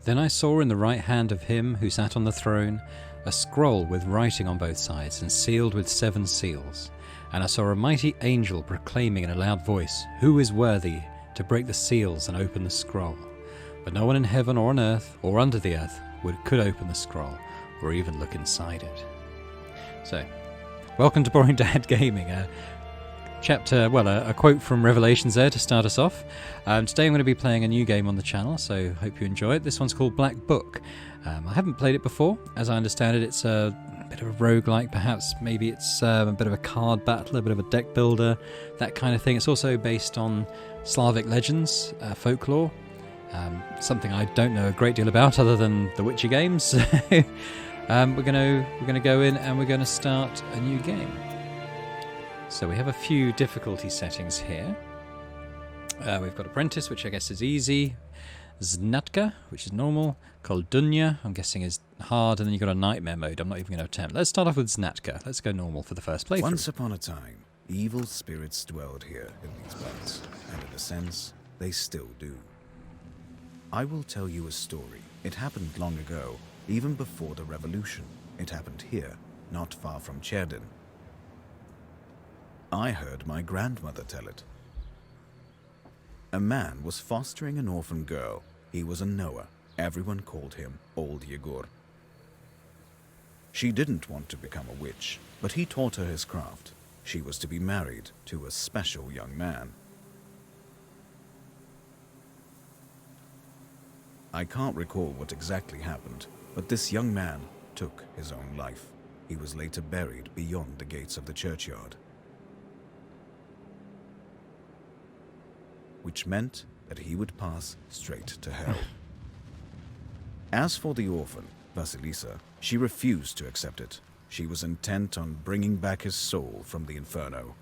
Then I saw in the right hand of him who sat on the throne a scroll with writing on both sides and sealed with 7 seals. And I saw a mighty angel proclaiming in a loud voice, "Who is worthy to break the seals and open the scroll?" But no one in heaven or on earth or under the earth could open the scroll or even look inside it. So, welcome to Boring Dad Gaming. A quote from Revelations there to start us off. Today I'm going to be playing a new game on the channel, so hope you enjoy it. This one's called Black Book. I haven't played it before. As I understand it, it's a bit of a roguelike, perhaps. Maybe it's a bit of a card battle, a bit of a deck builder, that kind of thing. It's also based on Slavic legends, folklore. Something I don't know a great deal about other than the Witcher games. We're gonna go in and we're gonna start a new game. So we have a few difficulty settings here. We've got Apprentice, which I guess is easy. Znatka, which is normal. Koldunya, I'm guessing is hard. And then you've got a Nightmare mode. I'm not even going to attempt. Let's start off with Znatka. Let's go normal for the first playthrough. Once upon a time, evil spirits dwelled here in these parts. And in a sense, they still do. I will tell you a story. It happened long ago, even before the revolution. It happened here, not far from Cherdin. I heard my grandmother tell it. A man was fostering an orphan girl. He was a Noah. Everyone called him Old Yegor. She didn't want to become a witch, but he taught her his craft. She was to be married to a special young man. I can't recall what exactly happened, but this young man took his own life. He was later buried beyond the gates of the churchyard. Which meant that he would pass straight to hell. As for the orphan, Vasilisa, she refused to accept it. She was intent on bringing back his soul from the inferno.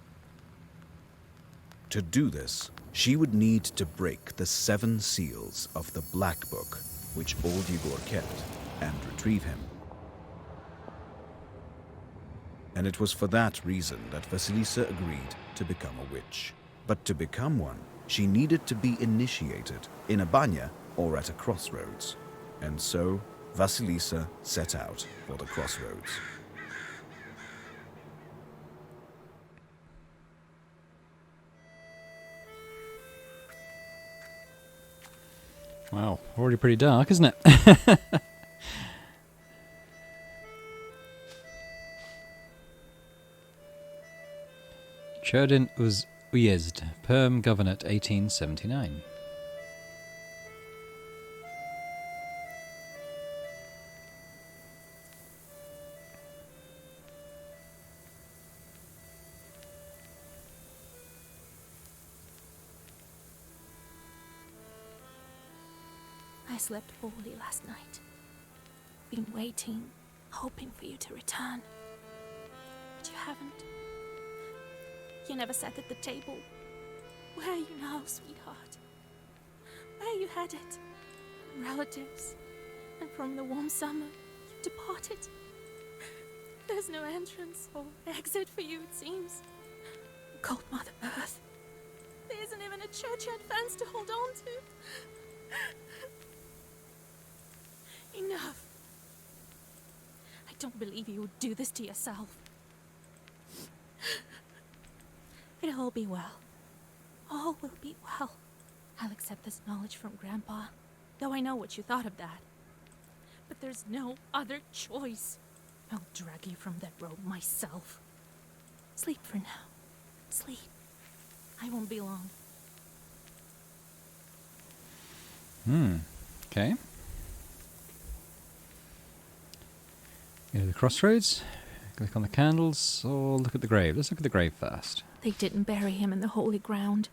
To do this, she would need to break the 7 seals of the Black Book, which Old Yegor kept, and retrieve him. And it was for that reason that Vasilisa agreed to become a witch. But to become one, she needed to be initiated in a banya or at a crossroads. And so, Vasilisa set out for the crossroads. Wow, already pretty dark, isn't it? Cherdin Uyezd, Perm Governorate 1879. I slept poorly last night. Been waiting, hoping for you to return. But you haven't. You never sat at the table. Where are you now, sweetheart? Where are you headed? Relatives. And from the warm summer, you departed. There's no entrance or exit for you, it seems. Cold Mother Earth. There isn't even a churchyard fence to hold on to. Enough. I don't believe you would do this to yourself. It'll all be well. All will be well. I'll accept this knowledge from Grandpa, though I know what you thought of that. But there's no other choice. I'll drag you from that road myself. Sleep for now. Sleep. I won't be long. Okay. Go to the crossroads, click on the candles, or look at the grave. Let's look at the grave first. They didn't bury him in the holy ground.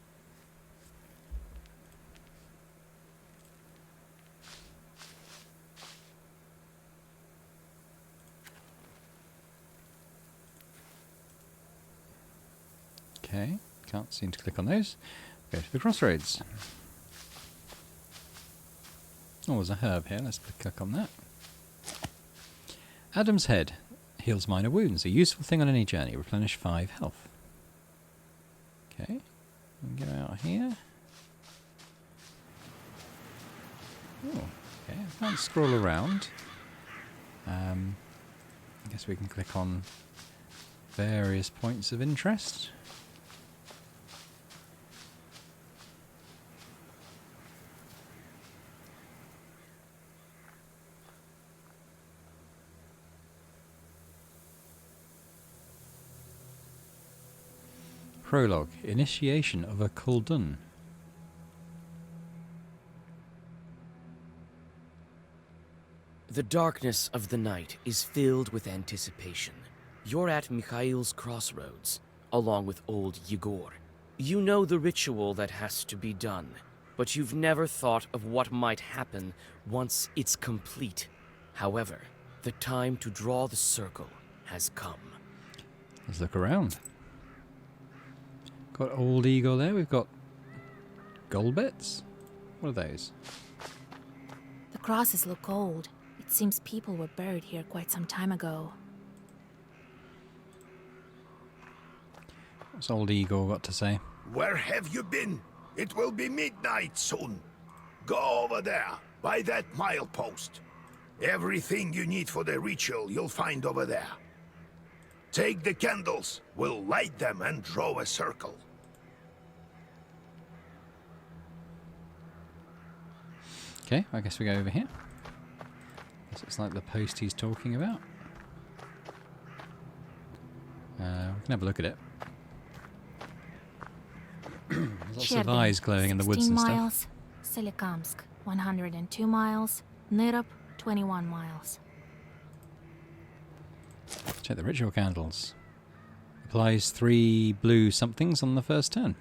Okay, can't seem to click on those. Go to the crossroads. Oh, there's a herb here. Let's click on that. Adam's Head heals minor wounds. A useful thing on any journey. Replenish 5 health. Okay, we'll go out here. Oh, Okay, I can't scroll around. I guess we can click on various points of interest. Prologue. Initiation of a Kuldun. The darkness of the night is filled with anticipation. You're at Mikhail's crossroads, along with old Yegor. You know the ritual that has to be done, but you've never thought of what might happen once it's complete. However, the time to draw the circle has come. Let's look around. Got old Igor there. We've got gold bits. What are those? The crosses look old. It seems people were buried here quite some time ago. What's old Igor got to say? Where have you been? It will be midnight soon. Go over there, by that milepost. Everything you need for the ritual you'll find over there. Take the candles, we'll light them and draw a circle. Okay, I guess we go over here. This looks like the post he's talking about. We can have a look at it. There's lots of eyes glowing in the woods and 16 stuff. miles. Solikamsk, 102 miles. Nirop, 21 miles. Check the ritual candles. Applies 3 blue somethings on the first turn.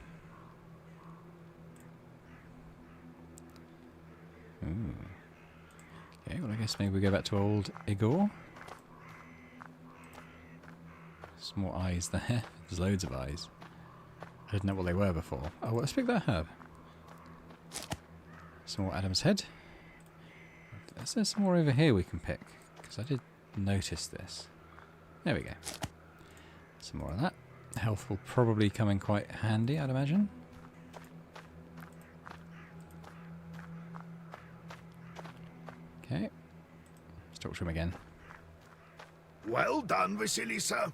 Ooh. Okay, well I guess maybe we go back to old Igor. Some more eyes there. There's loads of eyes. I didn't know what they were before. Oh, let's pick that herb. Some more Adam's head. There's some more over here we can pick, because I did notice this. There we go. Some more of that. Health will probably come in quite handy, I'd imagine. Okay. Let's talk to him again. Well done, Vasilisa.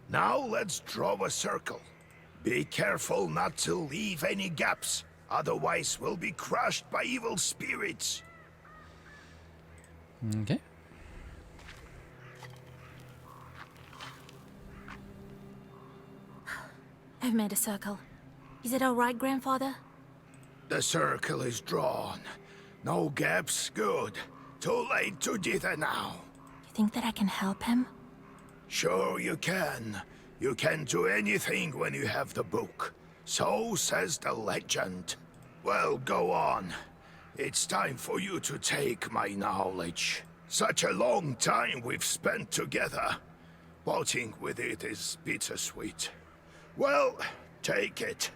Now let's draw a circle. Be careful not to leave any gaps, otherwise we'll be crushed by evil spirits. Okay. I've made a circle. Is it all right, Grandfather? The circle is drawn. No gaps, good. Too late to dither now. You think that I can help him? Sure you can. You can do anything when you have the book. So says the legend. Well, go on. It's time for you to take my knowledge. Such a long time we've spent together. Parting with it is bittersweet. Well, take it.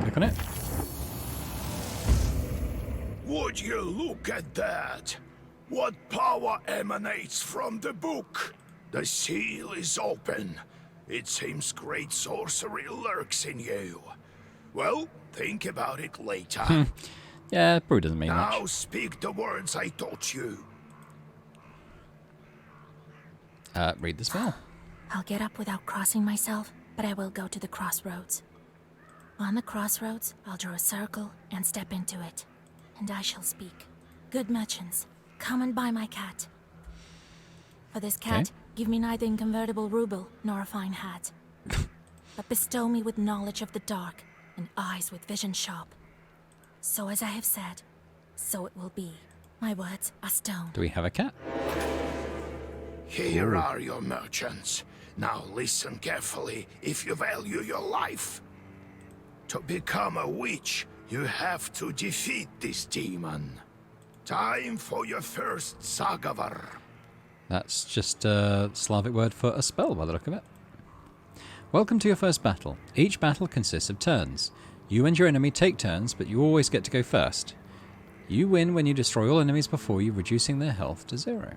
Click on it. Would you look at that? What power emanates from the book? The seal is open. It seems great sorcery lurks in you. Well, think about it later. Yeah, it probably doesn't mean Now much. speak the words I taught you. Read the spell. I'll get up without crossing myself, but I will go to the crossroads. On the crossroads, I'll draw a circle and step into it. And I shall speak. Good merchants, come and buy my cat. For this cat, Okay. give me neither inconvertible ruble nor a fine hat. But bestow me with knowledge of the dark and eyes with vision sharp. So as I have said, so it will be. My words are stone. Do we have a cat? Here are your merchants. Now listen carefully if you value your life. To become a witch, you have to defeat this demon. Time for your first Zagavar. That's just a Slavic word for a spell by the look of it. Welcome to your first battle. Each battle consists of turns. You and your enemy take turns, but you always get to go first. You win when you destroy all enemies before you, reducing their health to 0.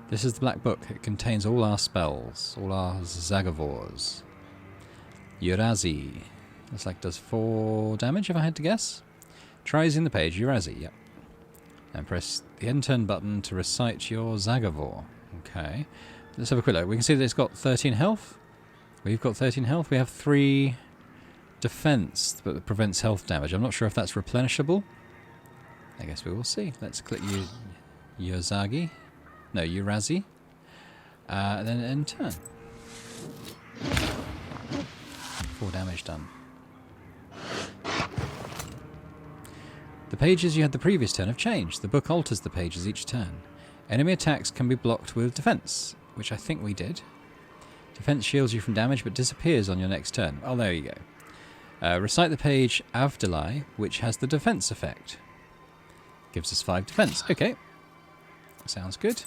This is the Black Book. It contains all our spells, all our Zagavors. Urazi. Looks like does 4 damage if I had to guess. Try using the page. Urazi, yep. And press the end turn button to recite your Zagavor. Okay. Let's have a quick look. We can see that it's got 13 health. We've got 13 health. We have 3 defense, but it prevents health damage. I'm not sure if that's replenishable. I guess we will see. Let's click Yozagi. No, Urazi. And then end turn. 4 damage done. The pages you had the previous turn have changed. The book alters the pages each turn. Enemy attacks can be blocked with defense, which I think we did. Defense shields you from damage but disappears on your next turn. Oh, there you go. Recite the page Avdelai, which has the defense effect. Gives us 5 defense. Okay. Sounds good.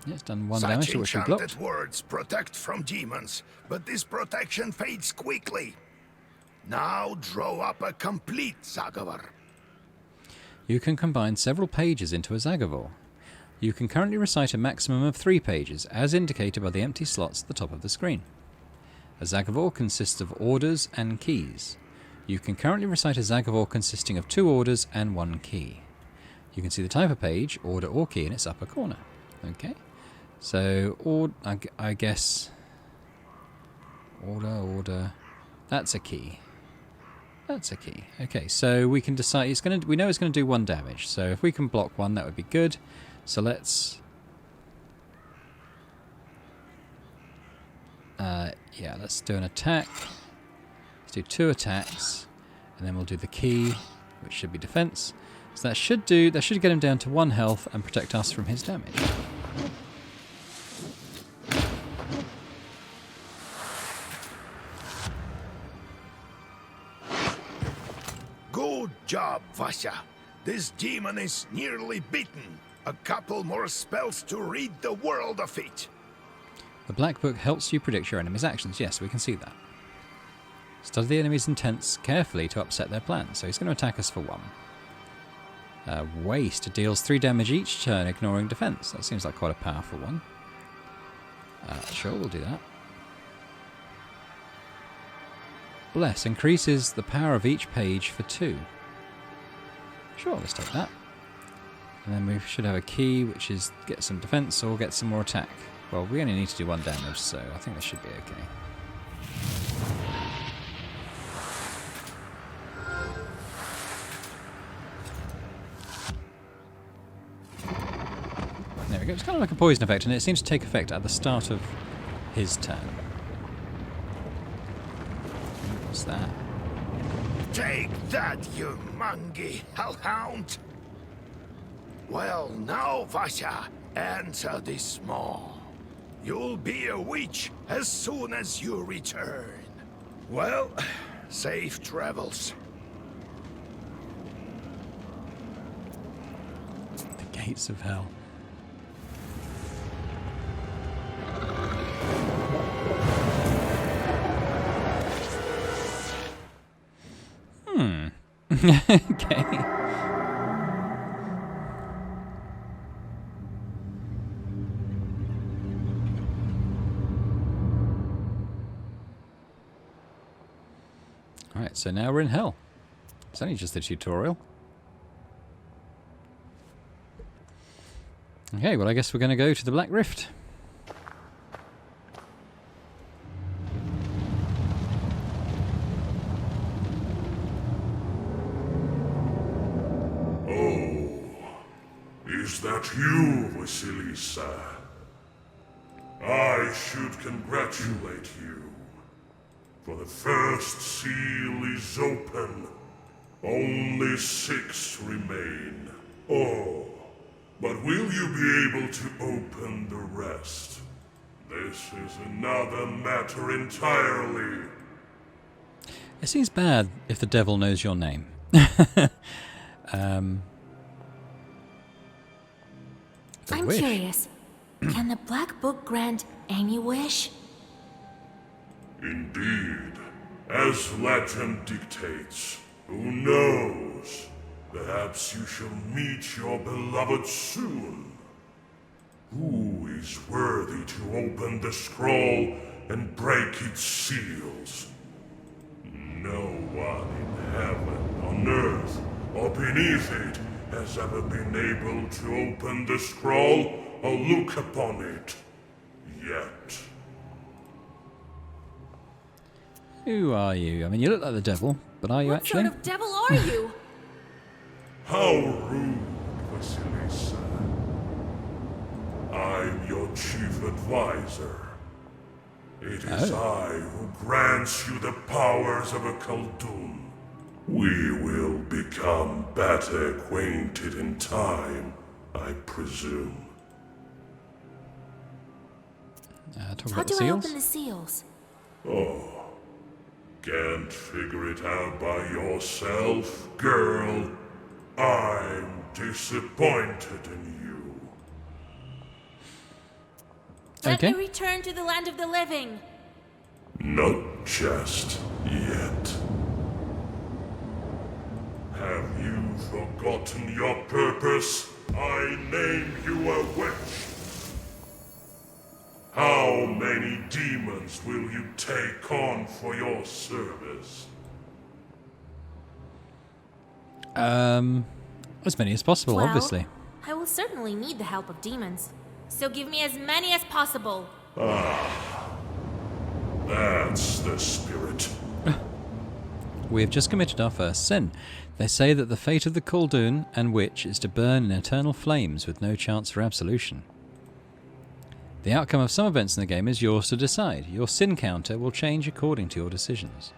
Yeah, it's done 1 damage, Such which we blocked. enchanted words protect from demons, but this protection fades quickly. Now draw up a complete Zagavor. You can combine several pages into a Zagavor. You can currently recite a maximum of 3 pages, as indicated by the empty slots at the top of the screen. A Zagavor consists of orders and keys. You can currently recite a Zagavor consisting of 2 orders and 1 key. You can see the type of page, order or key, in its upper corner. Okay, so I guess order. That's a key. That's a key. Okay, so we can decide we know it's going to do 1 damage. So if we can block 1, that would be good. So let's let's do an attack. Let's do 2 attacks, and then we'll do the key, which should be defense. So that should get him down to 1 health and protect us from his damage. Good job, Vasya. This demon is nearly beaten. A couple more spells to rid the world of it. The Black Book helps you predict your enemy's actions. Yes, we can see that. Study the enemy's intents carefully to upset their plans. So he's going to attack us for 1. Waste deals 3 damage each turn, ignoring defense. That seems like quite a powerful one. Sure, we'll do that. Bless increases the power of each page for 2. Sure, let's take that. And then we should have a key, which is get some defense or get some more attack. Well, we only need to do 1 damage, so I think this should be okay. There we go. It's kind of like a poison effect, and it seems to take effect at the start of his turn. What's that? Take that, you mangy hellhound! Well, now, Vasya, answer this maw. You'll be a witch as soon as you return. Well, safe travels. The gates of hell. Okay. Alright, so now we're in hell. It's only just a tutorial. Okay, well I guess we're going to go to the Black Rift. Is that you, Vasilisa? I should congratulate you. For the first seal is open. Only 6 remain. Oh, but will you be able to open the rest? This is another matter entirely. It seems bad if the devil knows your name. I'm curious. Can the Black Book grant any wish? Indeed. As legend dictates, who knows? Perhaps you shall meet your beloved soon. Who is worthy to open the scroll and break its seals? No one in heaven, on earth, or beneath it has ever been able to open the scroll or look upon it. Yet. Who are you? I mean, you look like the devil, but are you What actually? sort of devil are you? How rude, Vasilisa. I'm your chief advisor. It is I who grants you the powers of a Khaldun. We will become better acquainted in time, I presume. Talk How about the do I seals? open the seals? Oh, can't figure it out by yourself, girl? I'm disappointed in you. Let Okay. me return to the land of the living. Not just yet. Have you forgotten your purpose? I name you a witch. How many demons will you take on for your service? As many as possible, Well, obviously. I will certainly need the help of demons. So give me as many as possible. That's the spirit. We have just committed our first sin. They say that the fate of the Khaldun and witch is to burn in eternal flames with no chance for absolution. The outcome of some events in the game is yours to decide. Your sin counter will change according to your decisions.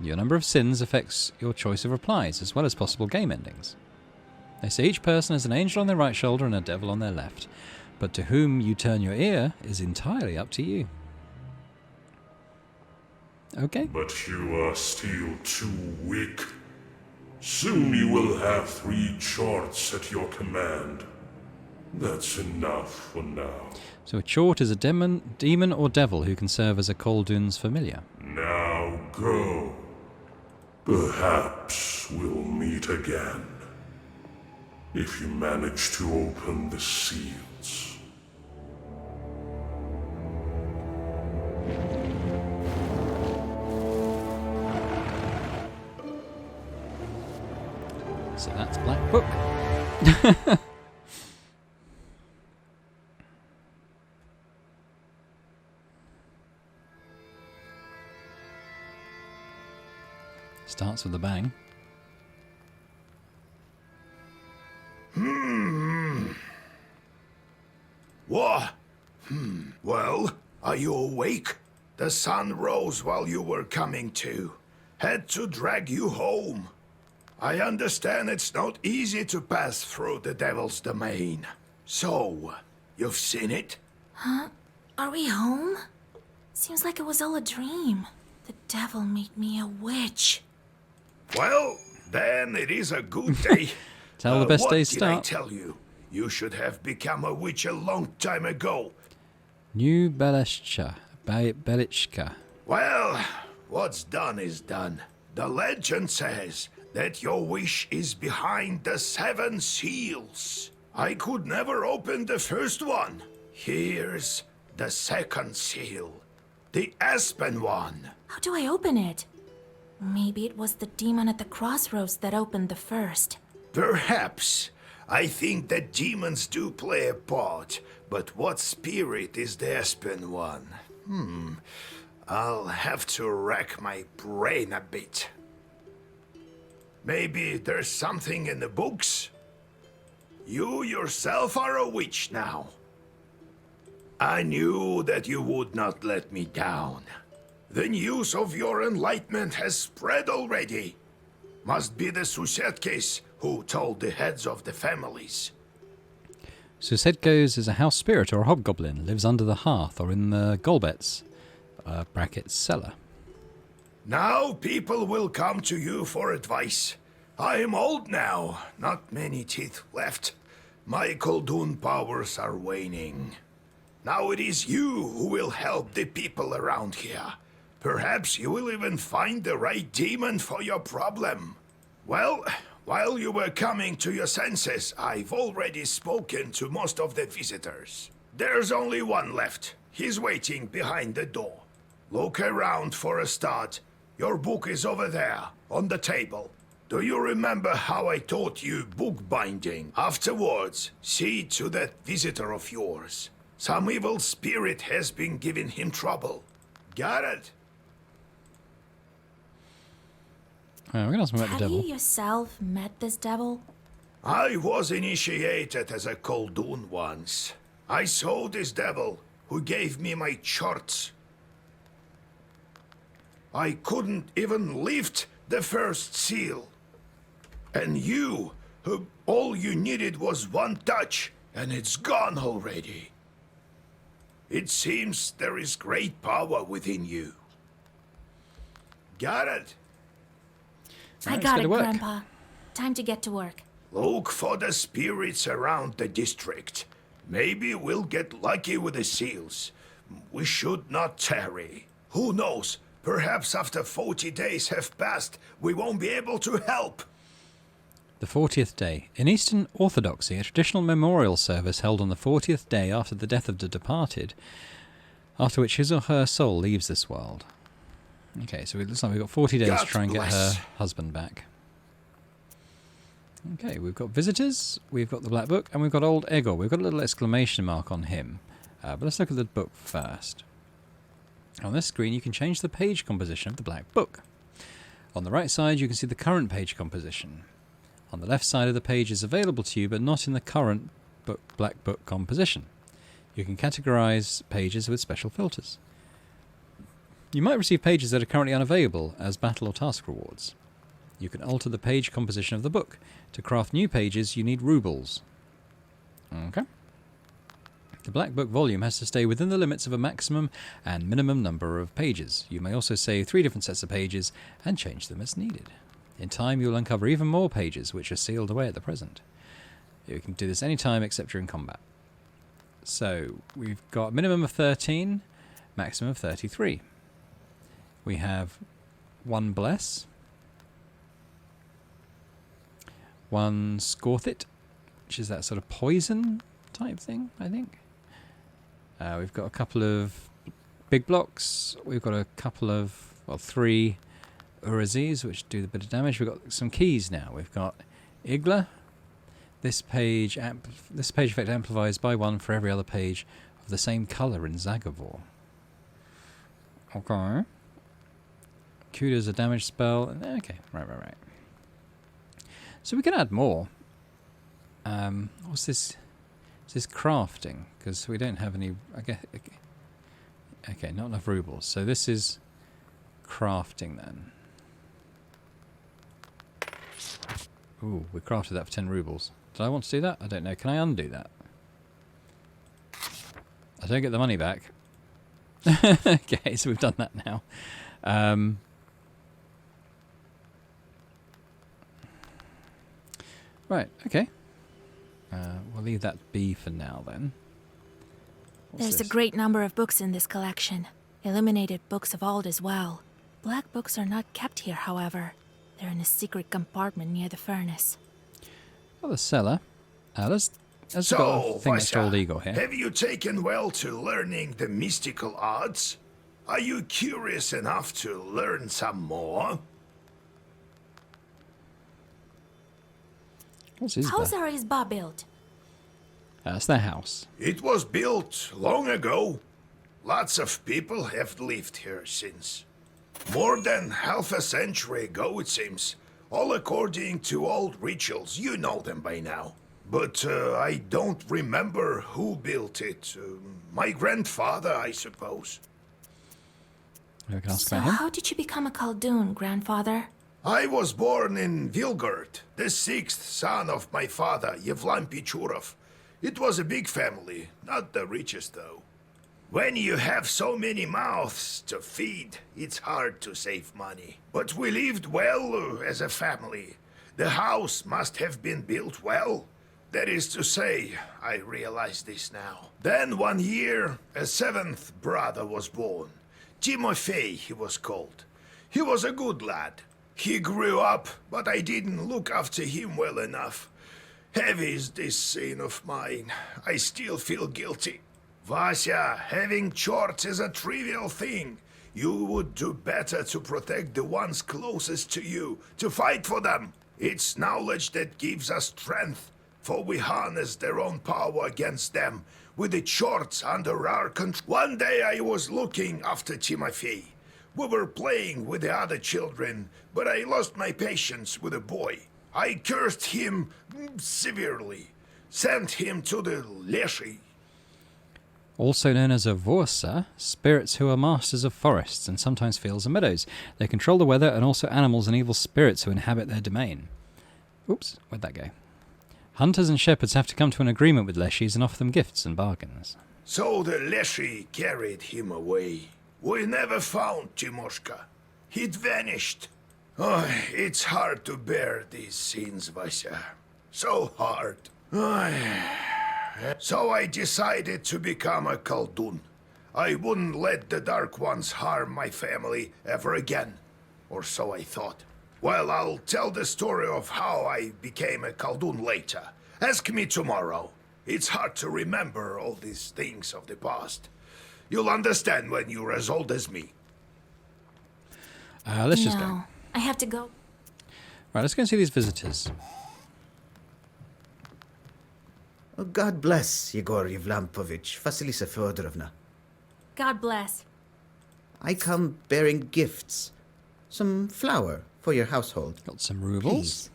Your number of sins affects your choice of replies, as well as possible game endings. They say each person has an angel on their right shoulder and a devil on their left, but to whom you turn your ear is entirely up to you. Okay. But you are still too weak. Soon you will have 3 charts at your command. That's enough for now. So a chort is a demon or devil who can serve as a Khaldun's familiar. Now go. Perhaps we'll meet again. If you manage to open the seals. So that's Black Book. Starts with a bang. What? Well, are you awake? The sun rose while you were coming to. Had to drag you home. I understand it's not easy to pass through the Devil's domain. So, you've seen it? Are we home? Seems like it was all a dream. The devil made me a witch. Well, then it is a good day. Tell the best days What did I start. tell you? You should have become a witch a long time ago. New Belishka. Belichka. Well, what's done is done. The legend says that your wish is behind the 7 seals. I could never open the first one. Here's the second seal. The Aspen one. How do I open it? Maybe it was the demon at the crossroads that opened the first. Perhaps. I think that demons do play a part, but what spirit is the Aspen one? I'll have to rack my brain a bit. Maybe there's something in the books? You yourself are a witch now. I knew that you would not let me down. The news of your enlightenment has spread already. Must be the Susetkes who told the heads of the families. Susedkos is a house spirit or a hobgoblin, lives under the hearth or in the golbets, brackets cellar. Now people will come to you for advice. I am old now, not many teeth left. My Khaldun powers are waning. Now it is you who will help the people around here. Perhaps you will even find the right demon for your problem. Well, While you were coming to your senses, I've already spoken to most of the visitors. There's only one left. He's waiting behind the door. Look around for a start. Your book is over there, on the table. Do you remember how I taught you bookbinding? Afterwards, see to that visitor of yours. Some evil spirit has been giving him trouble. Got it? We're going to ask him about the Have devil. you yourself met this devil? I was initiated as a Koldun once. I saw this devil, who gave me my charts. I couldn't even lift the first seal. And you, who all you needed was one touch, and it's gone already. It seems there is great power within you. Got it? I Let's got get it, to work. Grandpa. Time to get to work. Look for the spirits around the district. Maybe we'll get lucky with the seals. We should not tarry. Who knows? Perhaps after 40 days have passed, we won't be able to help. The 40th day. In Eastern Orthodoxy, a traditional memorial service held on the 40th day after the death of the departed, after which his or her soul leaves this world. Okay, so it looks like we've got 40 days to try and get her husband back. Okay, we've got visitors, we've got the Black Book, and we've got old Egor. We've got a little exclamation mark on him. But let's look at the book first. On this screen, you can change the page composition of the Black Book. On the right side, you can see the current page composition. On the left side of the page is available to you, but not in the current Black Book composition. You can categorize pages with special filters. You might receive pages that are currently unavailable as battle or task rewards. You can alter the page composition of the book. To craft new pages, you need rubles. Okay. The Black Book volume has to stay within the limits of a maximum and minimum number of pages. You may also save 3 different sets of pages and change them as needed. In time, you'll uncover even more pages which are sealed away at the present. You can do this anytime except during combat. So, we've got a minimum of 13, maximum of 33. We have 1 Bless, 1 Scorthit, which is that sort of poison type thing, I think. We've got a couple of big blocks. We've got a couple of, 3 Urazis, which do a bit of damage. We've got some keys now. We've got Igla. This page effect amplifies by 1 for every other page of the same colour in Zagavor. Okay. Kuda's a damage spell. Okay, right. So we can add more. What's this? Is this crafting? Because we don't have any... Okay, not enough rubles. So this is crafting then. Ooh, we crafted that for 10 rubles. Did I want to do that? I don't know. Can I undo that? I don't get the money back. Okay, so we've done that now. Right, okay. We'll leave that be for now then. There's a great number of books in this collection. Illuminated books of old as well. Black books are not kept here, however. They're in a secret compartment near the furnace. Well, the cellar. Let's got a So, thing next to old Igor here. have you taken well to learning the mystical arts? Are you curious enough to learn some more? What's his How's there? our Izba built? That's their house. It was built long ago. Lots of people have lived here since. More than half a century ago, it seems. All according to old rituals. You know them by now. But I don't remember who built it. My grandfather, I suppose. We can ask So about him. how did you become a Khaldun, grandfather? I was born in Vilgard, the 6th son of my father, Yevlam Pichurov. It was a big family, not the richest though. When you have so many mouths to feed, it's hard to save money. But we lived well as a family. The house must have been built well. That is to say, I realize this now. Then one year, a 7th brother was born. Timofey, he was called. He was a good lad. He grew up, but I didn't look after him well enough. Heavy is this sin of mine. I still feel guilty. Vasya, having chorts is a trivial thing. You would do better to protect the ones closest to you, to fight for them. It's knowledge that gives us strength, for we harness their own power against them, with the chorts under our control. One day I was looking after Timothy. We were playing with the other children, but I lost my patience with a boy. I cursed him severely, sent him to the Leshi. Also known as a Vorsa, spirits who are masters of forests and sometimes fields and meadows. They control the weather and also animals and evil spirits who inhabit their domain. Oops, where'd that go? Hunters and shepherds have to come to an agreement with Leshis and offer them gifts and bargains. So the Leshi carried him away. We never found Timoshka. He'd vanished. Oh, it's hard to bear these scenes, Vasya. So hard. So I decided to become a Khaldun. I wouldn't let the Dark Ones harm my family ever again. Or so I thought. Well, I'll tell the story of how I became a Khaldun later. Ask me tomorrow. It's hard to remember all these things of the past. You'll understand when you're as old as me. Let's just go. No, I have to go. Right, let's go and see these visitors. Oh, God bless Yegor Yevlampovich, Vasilisa Fyodorovna. God bless. I come bearing gifts. Some flour for your household. Got some rubles. Please,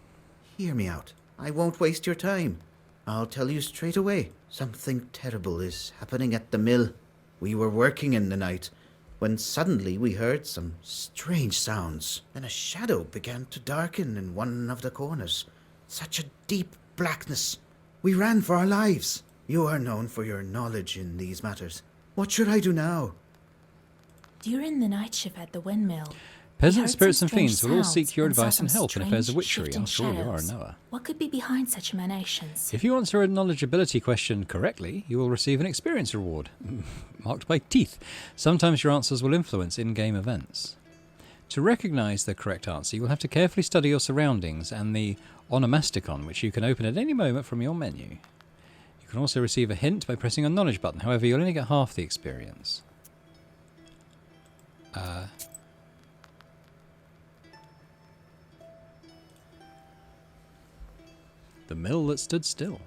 hear me out. I won't waste your time. I'll tell you straight away. Something terrible is happening at the mill. We were working in the night, when suddenly we heard some strange sounds. Then a shadow began to darken in one of the corners. Such a deep blackness. We ran for our lives. You are known for your knowledge in these matters. What should I do now? During the night shift at the windmill, Peasant we heard spirits some and fiends strange will all sounds seek your and saw advice some and help in affairs of strange witchery. shifting After all, you are a shadows. knower. What could be behind such emanations? If you answer a knowledgeability question correctly, you will receive an experience reward, marked by teeth. Sometimes your answers will influence in-game events. To recognise the correct answer, you will have to carefully study your surroundings and the onomasticon, which you can open at any moment from your menu. You can also receive a hint by pressing a knowledge button. However, you'll only get half the experience. The mill that stood still.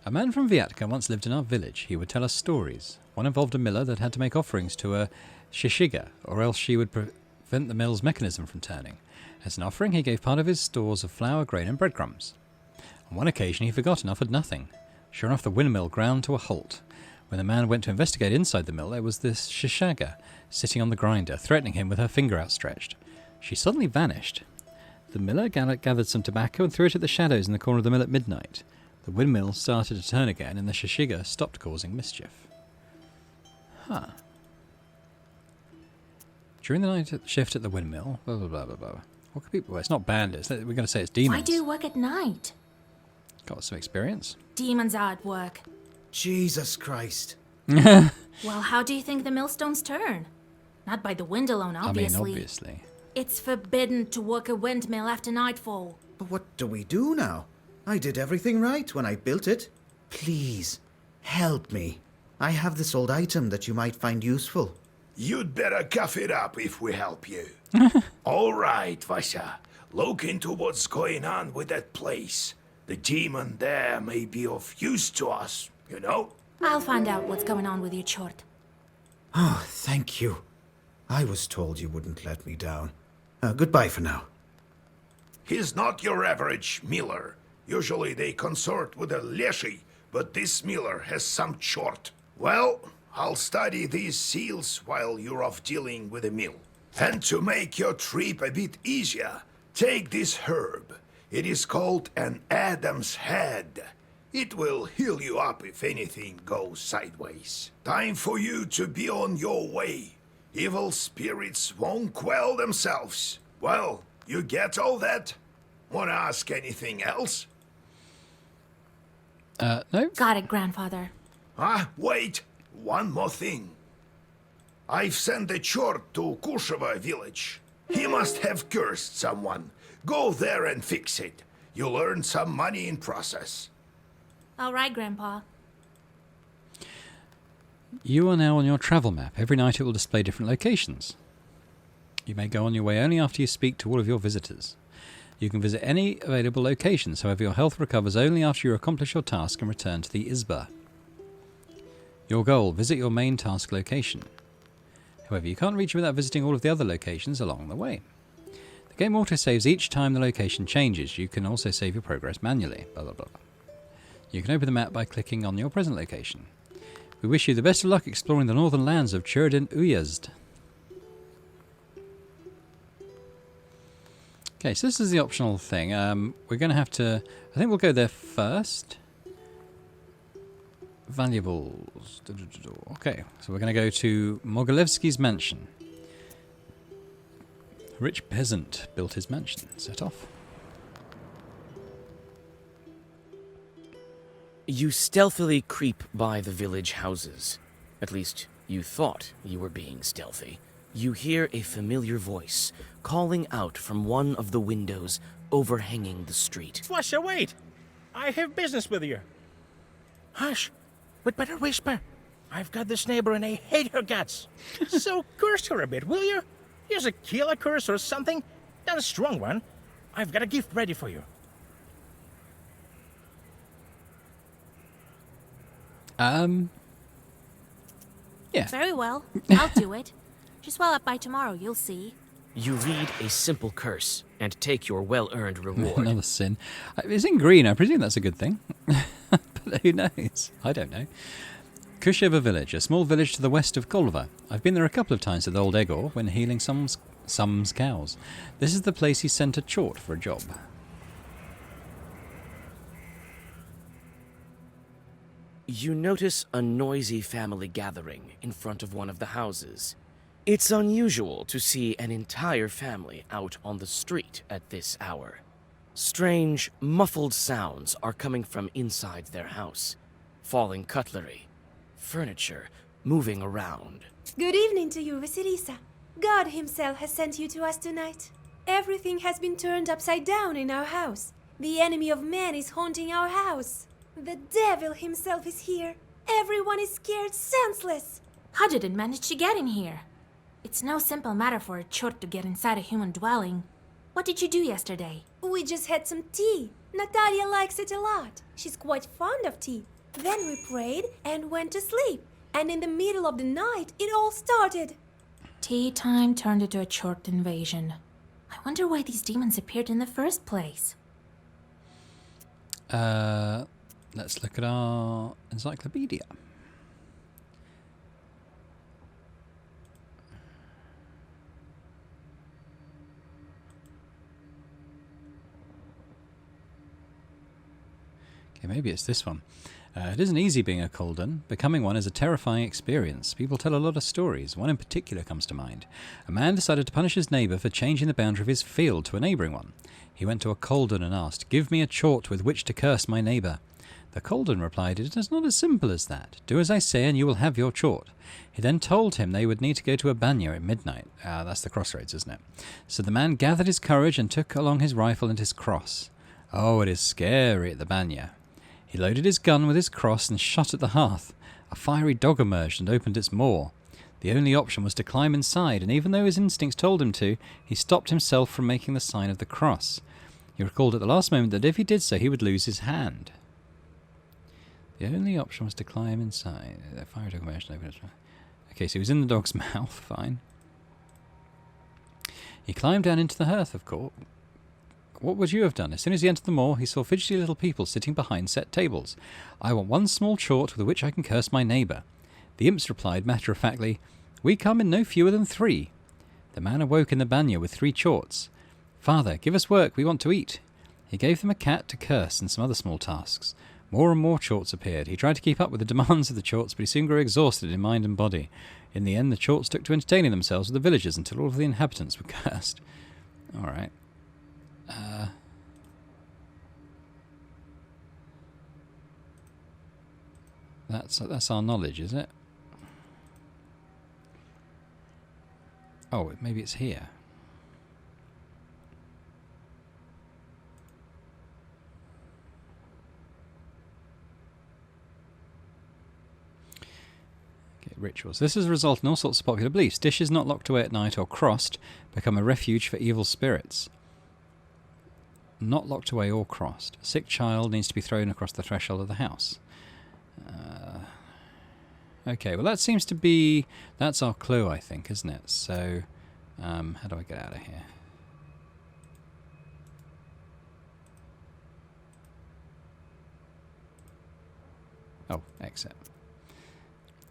A man from Vyatka once lived in our village. He would tell us stories. One involved a miller that had to make offerings to a shishiga, or else she would prevent the mill's mechanism from turning. As an offering, he gave part of his stores of flour, grain, and breadcrumbs. On one occasion, he forgot and offered nothing. Sure enough, the windmill ground to a halt. When the man went to investigate inside the mill, there was this shishiga sitting on the grinder, threatening him with her finger outstretched. She suddenly vanished. The miller gathered some tobacco and threw it at the shadows in the corner of the mill at midnight. The windmill started to turn again, and the shishiga stopped causing mischief. Huh. During the night shift at the windmill, blah, blah, blah, blah, blah. What could be... Well, it's not bandits. We're going to say it's demons. Why do you work at night? Got some experience. Demons are at work. Jesus Christ. Well, how do you think the millstones turn? Not by the wind alone, obviously. Obviously. It's forbidden to work a windmill after nightfall. But what do we do now? I did everything right when I built it. Please, help me. I have this old item that you might find useful. You'd better cough it up if we help you. All right, Vasya. Look into what's going on with that place. The demon there may be of use to us, you know? I'll find out what's going on with your chort. Oh, thank you. I was told you wouldn't let me down. Goodbye for now. He's not your average miller. Usually they consort with a leshi, but this miller has some chort. Well, I'll study these seals while you're off dealing with the mill. And to make your trip a bit easier, take this herb. It is called an Adam's Head. It will heal you up if anything goes sideways. Time for you to be on your way. Evil spirits won't quell themselves. Well, you get all that? Wanna ask anything else? No. Got it, grandfather. Wait. One more thing. I've sent a chort to Kusheva village. He must have cursed someone. Go there and fix it. You'll earn some money in process. All right, Grandpa. You are now on your travel map. Every night it will display different locations. You may go on your way only after you speak to all of your visitors. You can visit any available locations, however your health recovers only after you accomplish your task and return to the Izba. Your goal, visit your main task location. However, you can't reach it without visiting all of the other locations along the way. The game autosaves each time the location changes. You can also save your progress manually. Blah, blah, blah. You can open the map by clicking on your present location. We wish you the best of luck exploring the northern lands of Churdin Uyezd. Okay, so this is the optional thing. We're going to have to... I think we'll go there first. Valuables. Okay, so we're going to go to Mogilevsky's mansion. A rich peasant built his mansion. Set off. You stealthily creep by the village houses. At least, you thought you were being stealthy. You hear a familiar voice calling out from one of the windows overhanging the street. Flusha, wait! I have business with you. Hush! We'd better whisper. I've got this neighbor and I hate her guts. So curse her a bit, will you? Here's a killer curse or something. Not a strong one. I've got a gift ready for you. Yeah. Very well. I'll do it. Just well up by tomorrow, you'll see. You read a simple curse and take your well-earned reward. Another sin. It's in green. I presume that's a good thing. But who knows? I don't know. Kusheva village, a small village to the west of Kolva. I've been there a couple of times with old Egor when healing Sum's cows. This is the place he sent a chort for a job. You notice a noisy family gathering in front of one of the houses. It's unusual to see an entire family out on the street at this hour. Strange, muffled sounds are coming from inside their house. Falling cutlery, furniture moving around. Good evening to you, Vasilisa. God himself has sent you to us tonight. Everything has been turned upside down in our house. The enemy of man is haunting our house. The devil himself is here. Everyone is scared senseless. How did it manage to get in here? It's no simple matter for a chort to get inside a human dwelling. What did you do yesterday? We just had some tea. Natalia likes it a lot. She's quite fond of tea. Then we prayed and went to sleep. And in the middle of the night, it all started. Tea time turned into a chort invasion. I wonder why these demons appeared in the first place. Let's look at our encyclopedia. Okay, maybe it's this one. It isn't easy being a Kolden. Becoming one is a terrifying experience. People tell a lot of stories. One in particular comes to mind. A man decided to punish his neighbour for changing the boundary of his field to a neighbouring one. He went to a Kolden and asked, "Give me a chort with which to curse my neighbour." The Kolden replied, "It is not as simple as that. Do as I say and you will have your chort." He then told him they would need to go to a banya at midnight. That's the crossroads, isn't it? So the man gathered his courage and took along his rifle and his cross. Oh, it is scary at the banya. He loaded his gun with his cross and shot at the hearth. A fiery dog emerged and opened its maw. The only option was to climb inside, and even though his instincts told him to, he stopped himself from making the sign of the cross. He recalled at the last moment that if he did so, he would lose his hand. The only option was to climb inside. The fiery dog emerged and opened its maw. Okay, so he was in the dog's mouth, fine. He climbed down into the hearth, of course. What would you have done? As soon as he entered the moor, he saw fidgety little people sitting behind set tables. "I want one small chort with which I can curse my neighbour." The imps replied matter-of-factly, "We come in no fewer than 3. The man awoke in the banya with 3 chorts. "Father, give us work, we want to eat." He gave them a cat to curse and some other small tasks. More and more chorts appeared. He tried to keep up with the demands of the chorts, but he soon grew exhausted in mind and body. In the end, the chorts took to entertaining themselves with the villagers until all of the inhabitants were cursed. All right. That's our knowledge, is it? Oh, maybe it's here. rituals. This has resulted in all sorts of popular beliefs. Dishes not locked away at night or crossed become a refuge for evil spirits. Not locked away or crossed. A sick child needs to be thrown across the threshold of the house. Okay, well that seems to be... That's our clue, I think, isn't it? So, how do I get out of here? Oh, exit.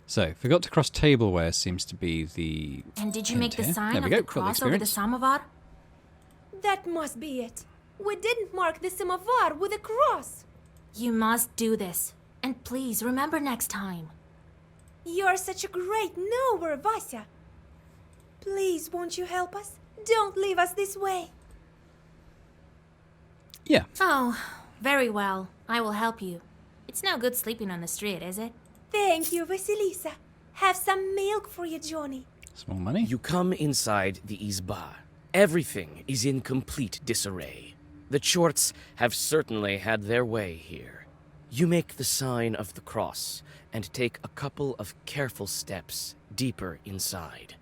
So, forgot to cross tableware seems to be the... And did you hint make the here. sign There of we go, the got cross over the experience. samovar? That must be it. We didn't mark the samovar with a cross. You must do this. And please remember next time. You're such a great knower, Vasya. Please, won't you help us? Don't leave us this way. Yeah. Oh, very well. I will help you. It's no good sleeping on the street, is it? Thank you, Vasilisa. Have some milk for you, Johnny. Small money. You come inside the izba. Everything is in complete disarray. The Chorts have certainly had their way here. You make the sign of the cross and take a couple of careful steps deeper inside.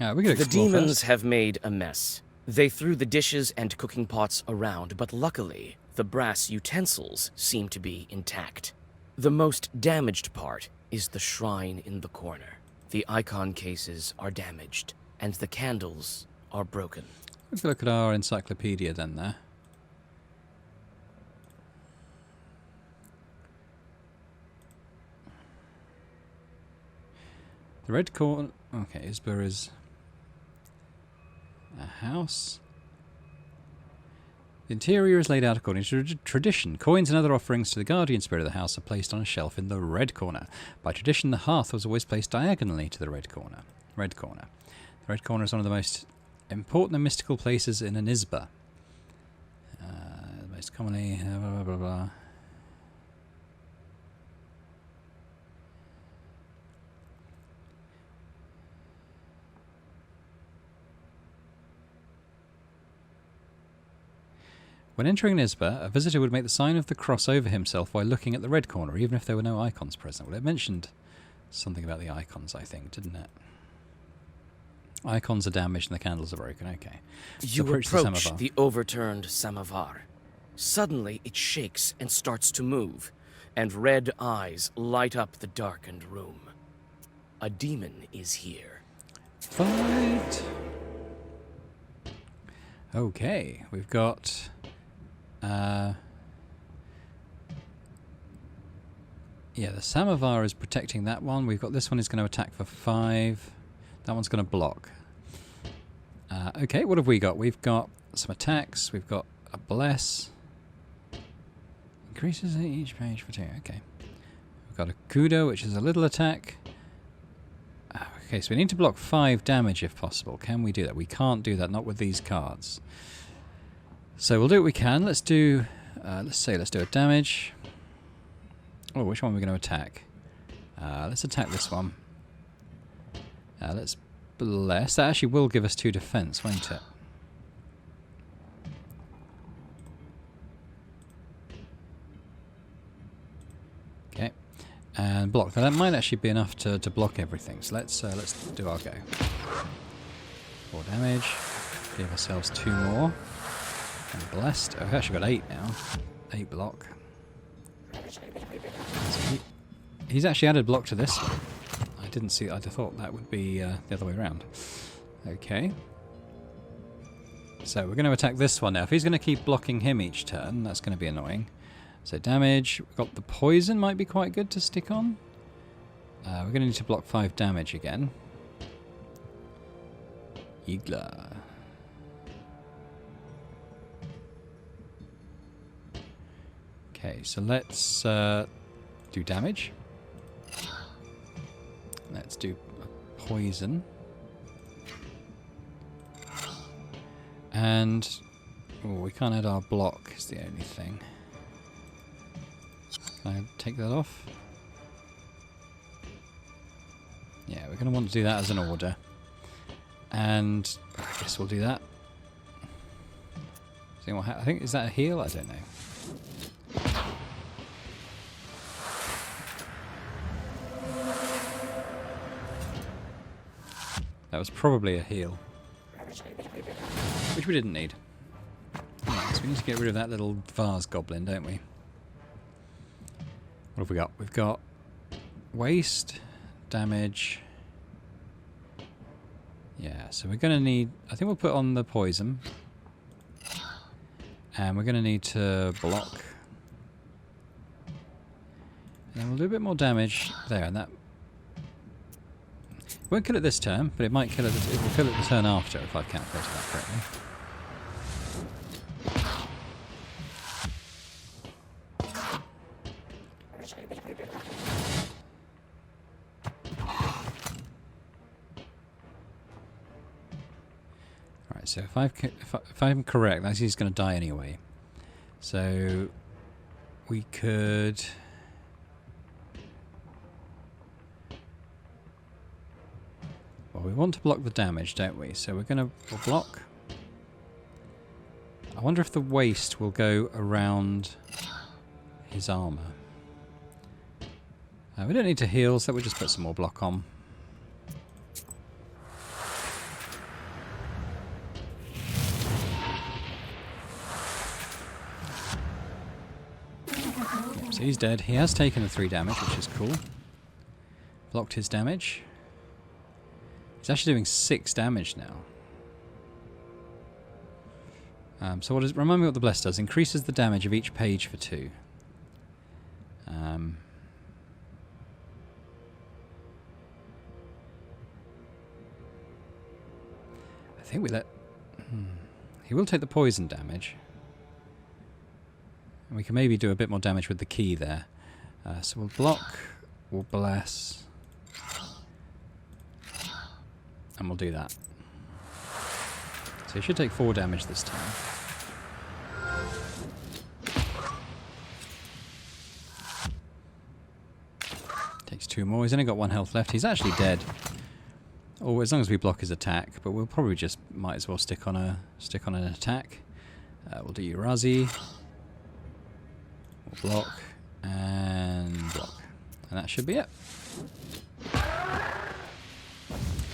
We could The explore demons first. have made a mess. They threw the dishes and cooking pots around, but luckily, the brass utensils seem to be intact. The most damaged part is the shrine in the corner. The icon cases are damaged, and the candles are broken. Let's look at our encyclopedia then there. The red corner... Okay, Isba is a house. The interior is laid out according to tradition. Coins and other offerings to the guardian spirit of the house are placed on a shelf in the red corner. By tradition, the hearth was always placed diagonally to the red corner. The red corner is one of the most important and mystical places in an Isba. Most commonly... blah, blah, blah, blah. When entering an Isba, a visitor would make the sign of the cross over himself while looking at the red corner, even if there were no icons present. Well, it mentioned something about the icons, I think, didn't it? Icons are damaged and the candles are broken. Okay. You Approach the approach samovar. the overturned samovar. Suddenly, it shakes and starts to move, and red eyes light up the darkened room. A demon is here. Fight! Okay, we've got... yeah, the samovar is protecting that one. We've got this one is going to attack for 5. That one's going to block. Okay, what have we got? We've got some attacks. We've got a bless. Increases each page for 2. Okay. We've got a kudo, which is a little attack. Okay, so we need to block 5 damage if possible. Can we do that? We can't do that, not with these cards. So we'll do what we can. Let's do, let's do a damage. Oh, which one are we going to attack? Let's attack this one. Let's bless. That actually will give us 2 defense, won't it? Okay. And block. Now that might actually be enough to block everything. So let's do our go. 4 damage. Give ourselves 2 more. And blessed. Oh, I've actually got 8 now. 8 block. So he's actually added block to this one. I didn't see. I thought that would be the other way around. Okay. So we're going to attack this one now. If he's going to keep blocking him each turn, that's going to be annoying. So damage. We've got the poison. Might be quite good to stick on. We're going to need to block 5 damage again. Igla. Okay, so let's do damage. Let's do poison. And we can't add our block is the only thing. Can I take that off? Yeah, we're going to want to do that as an order. And I guess we'll do that. See what I think, is that a heal? I don't know. That was probably a heal. Which we didn't need. Right, so we need to get rid of that little vase goblin, don't we? What have we got? We've got waste, damage. Yeah, so we're going to need... I think we'll put on the poison. And we're going to need to block. And then we'll do a bit more damage there, and that... Won't kill it this turn, but it might kill it. It will kill it the turn after if I've calculated that correctly. Alright, so if I'm correct, that's he's going to die anyway. So we could... Well, we want to block the damage, don't we? So we'll block. I wonder if the waste will go around his armor. We don't need to heal, so we'll just put some more block on. Yep, so he's dead. He has taken the 3 damage, which is cool. Blocked his damage. He's actually doing 6 damage now. So what does... Remind me what the Bless does. Increases the damage of each page for 2. I think we let... He will take the poison damage. And we can maybe do a bit more damage with the key there. So we'll block, we'll bless... And we'll do that. So he should take 4 damage this time. Takes 2 more. He's only got 1 health left. He's actually dead. Oh, as long as we block his attack, but we'll probably just might as well stick on an attack. We'll do Urazi. We'll block and block, and that should be it.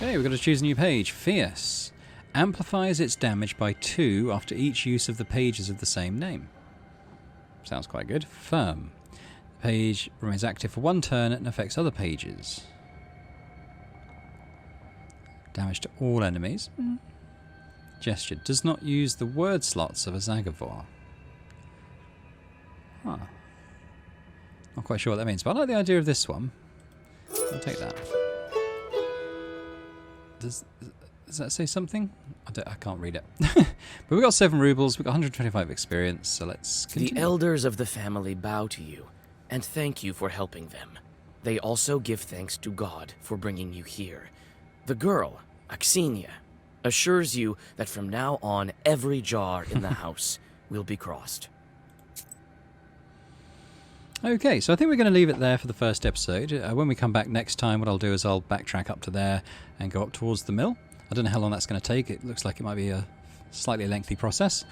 Okay, we've got to choose a new page. Fierce. Amplifies its damage by 2 after each use of the pages of the same name. Sounds quite good. Firm. The page remains active for 1 turn and affects other pages. Damage to all enemies. Gesture. Does not use the word slots of a Zagavor. Huh. Not quite sure what that means, but I like the idea of this one. I'll take that. Does that say something? I can't read it. But we've got 7 rubles, we've got 125 experience, so let's continue. The elders of the family bow to you, and thank you for helping them. They also give thanks to God for bringing you here. The girl, Axinia, assures you that from now on, every jar in the house will be crossed. Okay, so I think we're going to leave it there for the first episode. When we come back next time, what I'll do is I'll backtrack up to there and go up towards the mill. I don't know how long that's going to take. It looks like it might be a slightly lengthy process.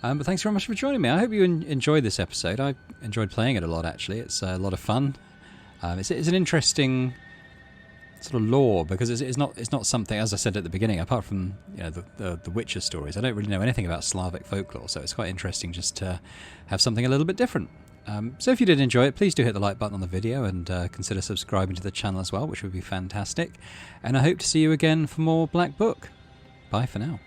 But thanks very much for joining me. I hope you enjoyed this episode. I enjoyed playing it a lot, actually. It's a lot of fun. It's an interesting sort of lore, because it's not something, as I said at the beginning, apart from the Witcher stories, I don't really know anything about Slavic folklore, so it's quite interesting just to have something a little bit different. So if you did enjoy it, please do hit the like button on the video and consider subscribing to the channel as well, which would be fantastic. And I hope to see you again for more Black Book. Bye for now.